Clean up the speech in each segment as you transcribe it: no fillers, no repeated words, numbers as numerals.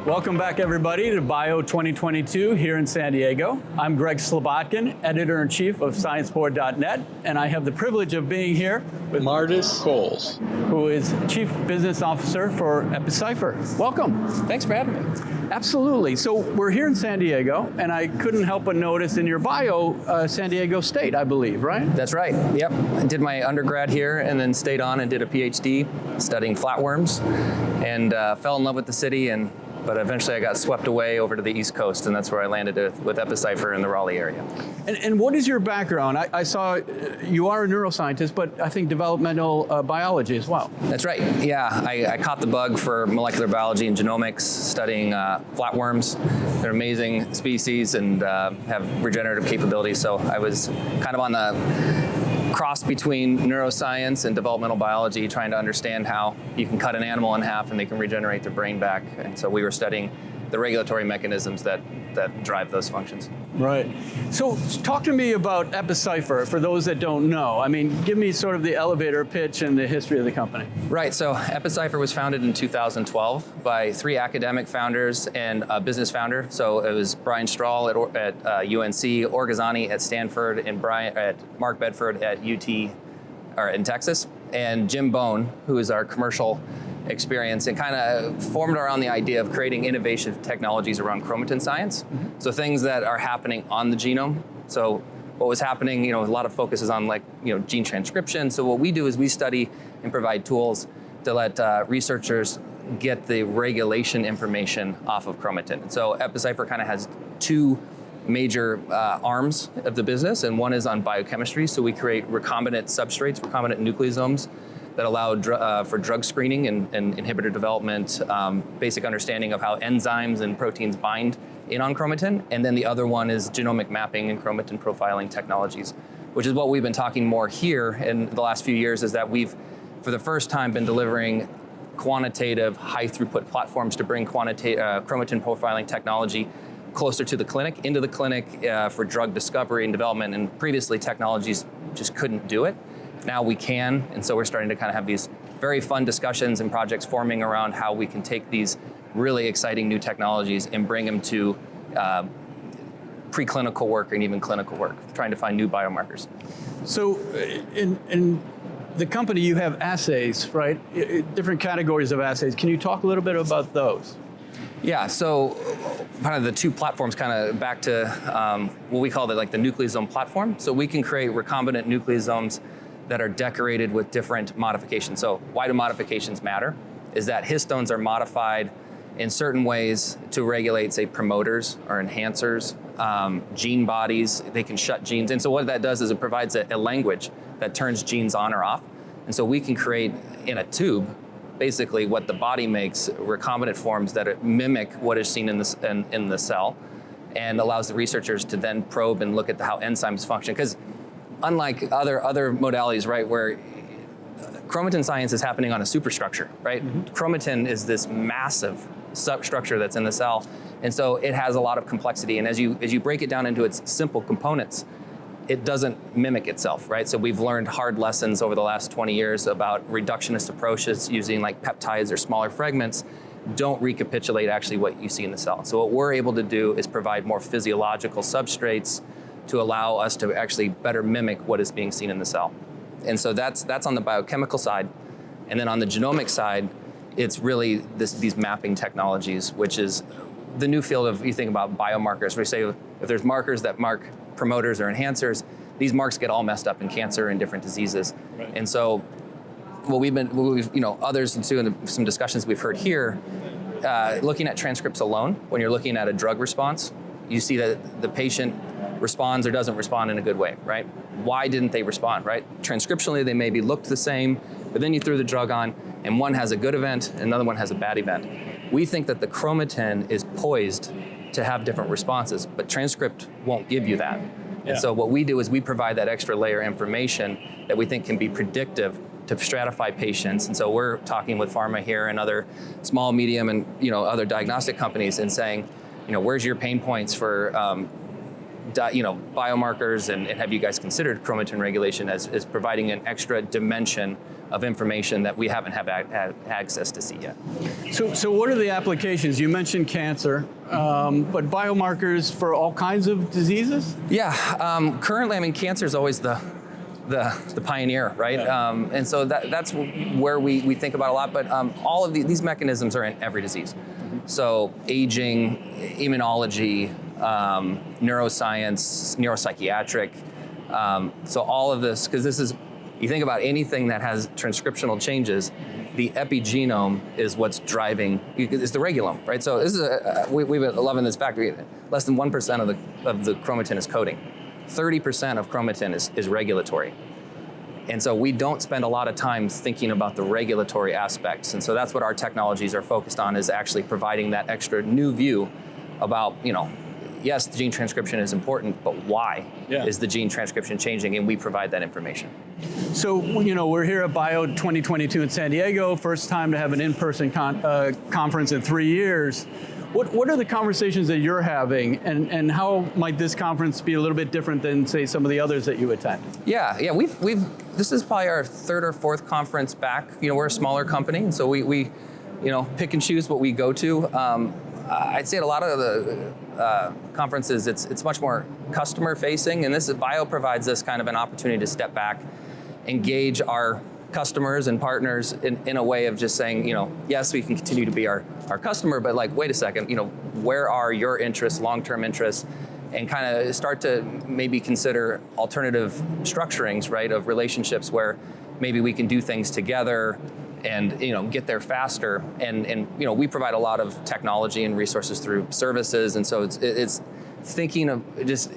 Welcome back, everybody, to Bio 2022 here in San Diego. I'm Greg Slobodkin, Editor-in-Chief of ScienceBoard.net, and I have the privilege of being here with Martis Cowles, who is Chief Business Officer for EpiCypher. Welcome. Thanks for having me. Absolutely. So we're here in San Diego, and I couldn't help but notice in your bio, San Diego State, I believe, right? That's right. Yep. I did my undergrad here and then stayed on and did a PhD studying flatworms and fell in love with the city, but eventually I got swept away over to the East Coast, and that's where I landed with EpiCypher in the Raleigh area. And what is your background? I saw you are a neuroscientist, but I think developmental biology as well. That's right. Yeah, I caught the bug for molecular biology and genomics, studying flatworms. They're amazing species and have regenerative capabilities, so I was kind of on the cross between neuroscience and developmental biology, trying to understand how you can cut an animal in half and they can regenerate their brain back. And so we were studying the regulatory mechanisms that drive those functions. Right. So talk to me about EpiCypher, for those that don't know. I mean, give me sort of the elevator pitch and the history of the company. Right, so EpiCypher was founded in 2012 by 3 academic founders and a business founder. So it was Brian Strahl at UNC, Orgazani at Stanford, and Mark Bedford at UT, or in Texas, and Jim Bone, who is our commercial experience, and kind of formed around the idea of creating innovative technologies around chromatin science. Mm-hmm. So things that are happening on the genome. So what was happening, a lot of focus is on gene transcription. So what we do is we study and provide tools to let researchers get the regulation information off of chromatin. And so EpiCypher kind of has 2 major arms of the business, and one is on biochemistry. So we create recombinant substrates, recombinant nucleosomes, that allow for drug screening and inhibitor development, basic understanding of how enzymes and proteins bind in on chromatin. And then the other one is genomic mapping and chromatin profiling technologies, which is what we've been talking more here in the last few years, is that we've, for the first time, been delivering quantitative, high throughput platforms to bring chromatin profiling technology closer to the clinic, into the clinic for drug discovery and development. And previously, technologies just couldn't do it. Now we can, and so we're starting to kind of have these very fun discussions and projects forming around how we can take these really exciting new technologies and bring them to preclinical work and even clinical work, trying to find new biomarkers. So in the company, you have assays, right? Different categories of assays. Can you talk a little bit about those? Yeah, so kind of the 2 platforms, kind of back to what we call the nucleosome platform. So we can create recombinant nucleosomes that are decorated with different modifications. So why do modifications matter? Is that histones are modified in certain ways to regulate, say, promoters or enhancers, gene bodies. They can shut genes. And so what that does is it provides a language that turns genes on or off. And so we can create in a tube, basically what the body makes, recombinant forms that mimic what is seen in the cell, and allows the researchers to then probe and look at how enzymes function. Because unlike other modalities, right, where chromatin science is happening on a superstructure, right? Mm-hmm. Chromatin is this massive substructure that's in the cell, and so it has a lot of complexity. And as you break it down into its simple components, it doesn't mimic itself, right? So we've learned hard lessons over the last 20 years about reductionist approaches using peptides or smaller fragments don't recapitulate actually what you see in the cell. So what we're able to do is provide more physiological substrates to allow us to actually better mimic what is being seen in the cell. And so that's on the biochemical side. And then on the genomic side, it's really these mapping technologies, which is the new field of, you think about biomarkers, where you say if there's markers that mark promoters or enhancers, these marks get all messed up in cancer and different diseases. Right. And so others too, in some discussions we've heard here, looking at transcripts alone, when you're looking at a drug response, you see that the patient responds or doesn't respond in a good way, right? Why didn't they respond, right? Transcriptionally, they maybe looked the same, but then you threw the drug on, and one has a good event, and another one has a bad event. We think that the chromatin is poised to have different responses, but transcript won't give you that. Yeah. And so what we do is we provide that extra layer of information that we think can be predictive to stratify patients. And so we're talking with pharma here and other small, medium, and other diagnostic companies and saying, where's your pain points for biomarkers, and have you guys considered chromatin regulation as providing an extra dimension of information that we haven't had access to see yet? So what are the applications? You mentioned cancer, but biomarkers for all kinds of diseases? Yeah, currently, I mean, cancer is always the pioneer, right? Yeah. And so that's where we think about a lot, but all of these mechanisms are in every disease. So aging, immunology, neuroscience, neuropsychiatric. So all of this, because this is, you think about anything that has transcriptional changes, the epigenome is what's driving, it's the regulome, right? So this is, we've been loving this fact, less than 1% of the chromatin is coding. 30% of chromatin is regulatory. And so we don't spend a lot of time thinking about the regulatory aspects. And so that's what our technologies are focused on, is actually providing that extra new view about, yes, the gene transcription is important, but why is the gene transcription changing? And we provide that information. So, we're here at Bio 2022 in San Diego, first time to have an in-person conference in 3 years. What are the conversations that you're having, and how might this conference be a little bit different than, say, some of the others that you attend? Yeah, this is probably our third or fourth conference back. We're a smaller company, and so we pick and choose what we go to. I'd say at a lot of the conferences, it's much more customer facing, and Bio provides us kind of an opportunity to step back, engage our customers and partners in a way of just saying, yes, we can continue to be our customer, but wait a second, where are your interests, long-term interests, and kind of start to maybe consider alternative structurings, right, of relationships where maybe we can do things together and get there faster. And we provide a lot of technology and resources through services, and so it's thinking of just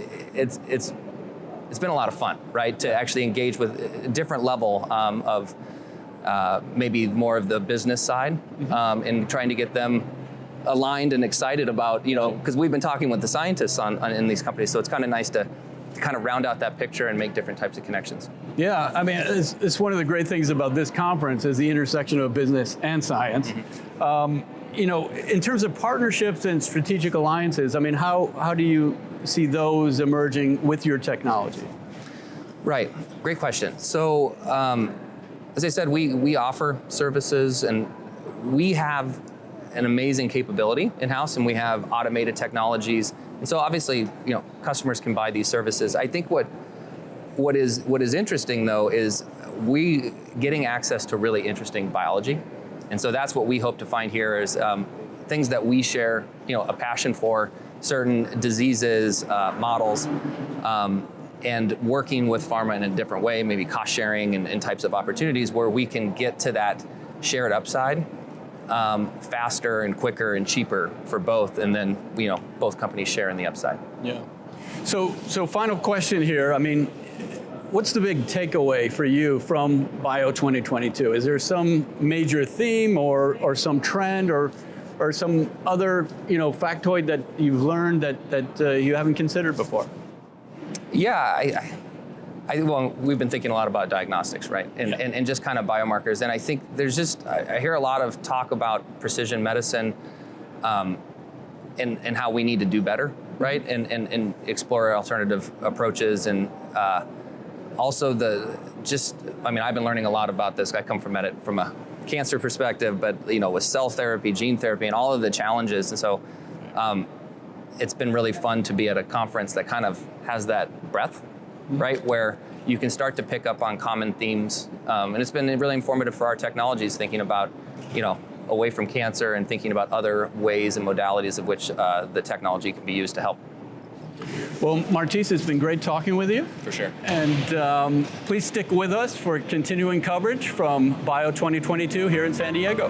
it's been a lot of fun, right, to actually engage with a different level of maybe more of the business side, and trying to get them aligned and excited about, because we've been talking with the scientists in these companies, so it's kind of nice to kind of round out that picture and make different types of connections. Yeah, I mean, it's one of the great things about this conference is the intersection of business and science. In terms of partnerships and strategic alliances, I mean, how do you see those emerging with your technology? Right, great question. So, as I said, we offer services, and we have an amazing capability in-house, and we have automated technologies. And so obviously, customers can buy these services. I think what is interesting though is we getting access to really interesting biology. And so that's what we hope to find here is things that we share, a passion for, certain diseases, models, and working with pharma in a different way, maybe cost sharing and types of opportunities where we can get to that shared upside faster and quicker and cheaper for both, and then both companies share in the upside. Yeah. So final question here. I mean, what's the big takeaway for you from Bio 2022? Is there some major theme or some trend or some other factoid that you've learned that you haven't considered before? Yeah, well, we've been thinking a lot about diagnostics, right? And just kind of biomarkers. And I think I hear a lot of talk about precision medicine and how we need to do better, right? And explore alternative approaches. And also I've been learning a lot about this. I come from it from a cancer perspective, but with cell therapy, gene therapy, and all of the challenges. And so it's been really fun to be at a conference that kind of has that breadth, right, where you can start to pick up on common themes. And it's been really informative for our technologies, thinking about, away from cancer and thinking about other ways and modalities of which the technology can be used to help. Well, Martis, it's been great talking with you. For sure. And please stick with us for continuing coverage from Bio 2022 here in San Diego.